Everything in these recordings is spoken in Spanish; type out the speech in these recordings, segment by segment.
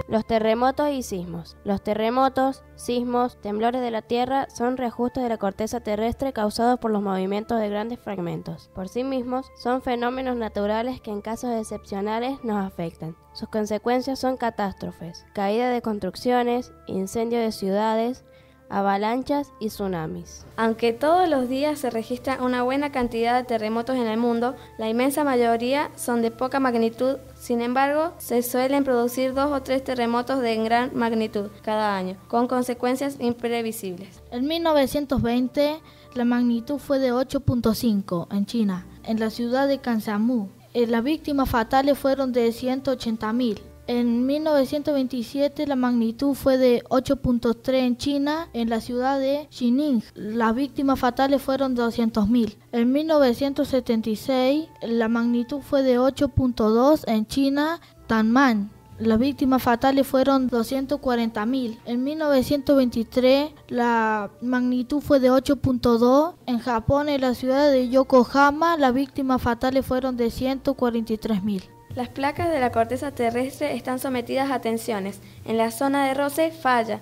Los terremotos y sismos. Los terremotos, sismos, temblores de la Tierra son reajustes de la corteza terrestre causados por los movimientos de grandes fragmentos. Por sí mismos, son fenómenos naturales que en casos excepcionales nos afectan. Sus consecuencias son catástrofes, caída de construcciones, incendio de ciudades, avalanchas y tsunamis. Aunque todos los días se registra una buena cantidad de terremotos en el mundo, la inmensa mayoría son de poca magnitud. Sin embargo, se suelen producir 2 o 3 terremotos de gran magnitud cada año, con consecuencias imprevisibles. En 1920, la magnitud fue de 8.5 en China, en la ciudad de Kansanmu. Las víctimas fatales fueron de 180.000. En 1927 la magnitud fue de 8.3 en China, en la ciudad de Xining. Las víctimas fatales fueron de 200.000. En 1976 la magnitud fue de 8.2 en China, Tanman. Las víctimas fatales fueron 240.000. En 1923 la magnitud fue de 8.2 en Japón, en la ciudad de Yokohama. Las víctimas fatales fueron de 143.000. Las placas de la corteza terrestre están sometidas a tensiones. En la zona de roce falla.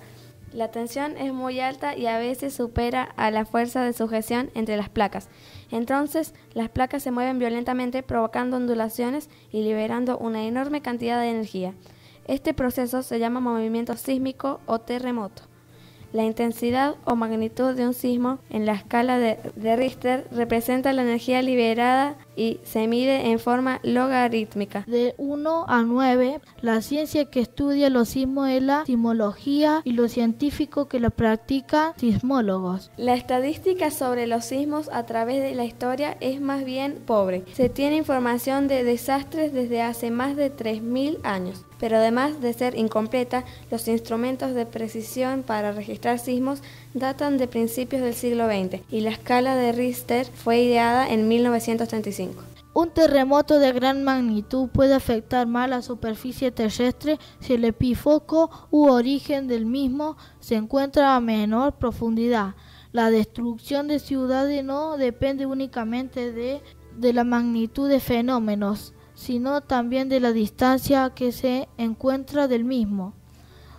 La tensión es muy alta y a veces supera a la fuerza de sujeción entre las placas. Entonces, las placas se mueven violentamente, provocando ondulaciones y liberando una enorme cantidad de energía. Este proceso se llama movimiento sísmico o terremoto. La intensidad o magnitud de un sismo en la escala de Richter representa la energía liberada y se mide en forma logarítmica. De 1 a 9, la ciencia que estudia los sismos es la sismología y los científicos que la practican sismólogos. La estadística sobre los sismos a través de la historia es más bien pobre. Se tiene información de desastres desde hace más de 3.000 años. Pero además de ser incompleta, los instrumentos de precisión para registrar sismos datan de principios del siglo XX y la escala de Richter fue ideada en 1935. Un terremoto de gran magnitud puede afectar más la superficie terrestre si el epifoco u origen del mismo se encuentra a menor profundidad. La destrucción de ciudades no depende únicamente de la magnitud de fenómenos, sino también de la distancia que se encuentra del mismo,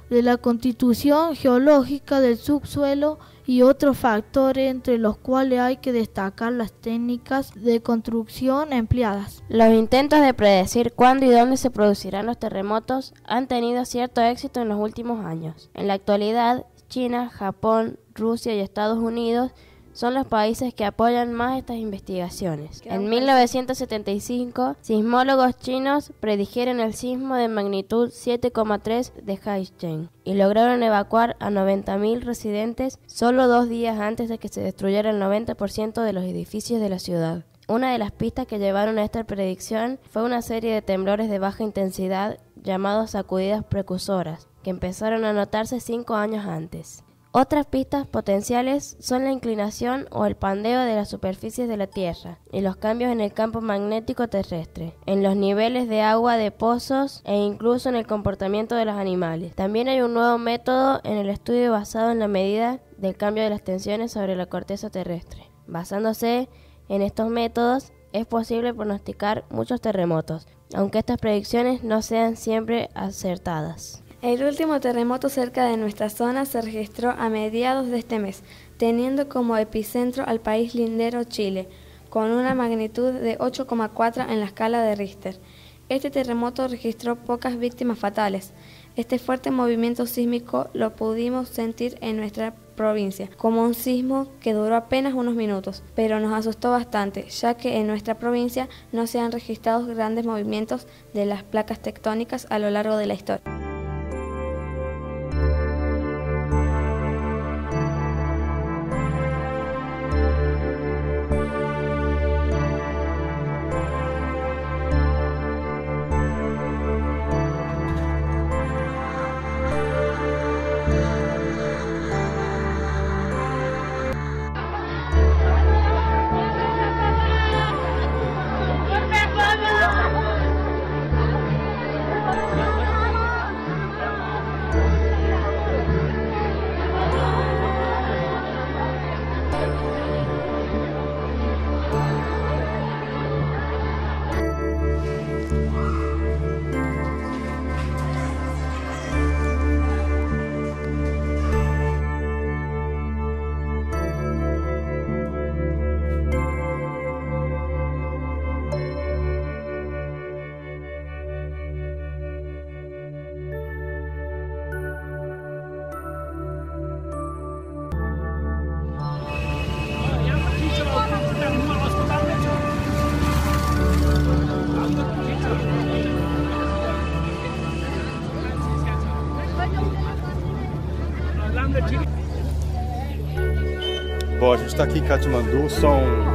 de la constitución geológica del subsuelo y otros factores, entre los cuales hay que destacar las técnicas de construcción empleadas. Los intentos de predecir cuándo y dónde se producirán los terremotos han tenido cierto éxito en los últimos años. En la actualidad, China, Japón, Rusia y Estados Unidos son los países que apoyan más estas investigaciones. En 1975, sismólogos chinos predijeron el sismo de magnitud 7,3 de Haicheng y lograron evacuar a 90.000 residentes solo 2 días antes de que se destruyera el 90% de los edificios de la ciudad. Una de las pistas que llevaron a esta predicción fue una serie de temblores de baja intensidad llamados sacudidas precursoras, que empezaron a notarse 5 años antes. Otras pistas potenciales son la inclinación o el pandeo de las superficies de la Tierra y los cambios en el campo magnético terrestre, en los niveles de agua de pozos e incluso en el comportamiento de los animales. También hay un nuevo método en el estudio basado en la medida del cambio de las tensiones sobre la corteza terrestre. Basándose en estos métodos, es posible pronosticar muchos terremotos, aunque estas predicciones no sean siempre acertadas. El último terremoto cerca de nuestra zona se registró a mediados de este mes, teniendo como epicentro al país lindero Chile, con una magnitud de 8,4 en la escala de Richter. Este terremoto registró pocas víctimas fatales. Este fuerte movimiento sísmico lo pudimos sentir en nuestra provincia, como un sismo que duró apenas unos minutos, pero nos asustó bastante, ya que en nuestra provincia no se han registrado grandes movimientos de las placas tectónicas a lo largo de la historia. Bom, a gente está aqui em Katmandu, são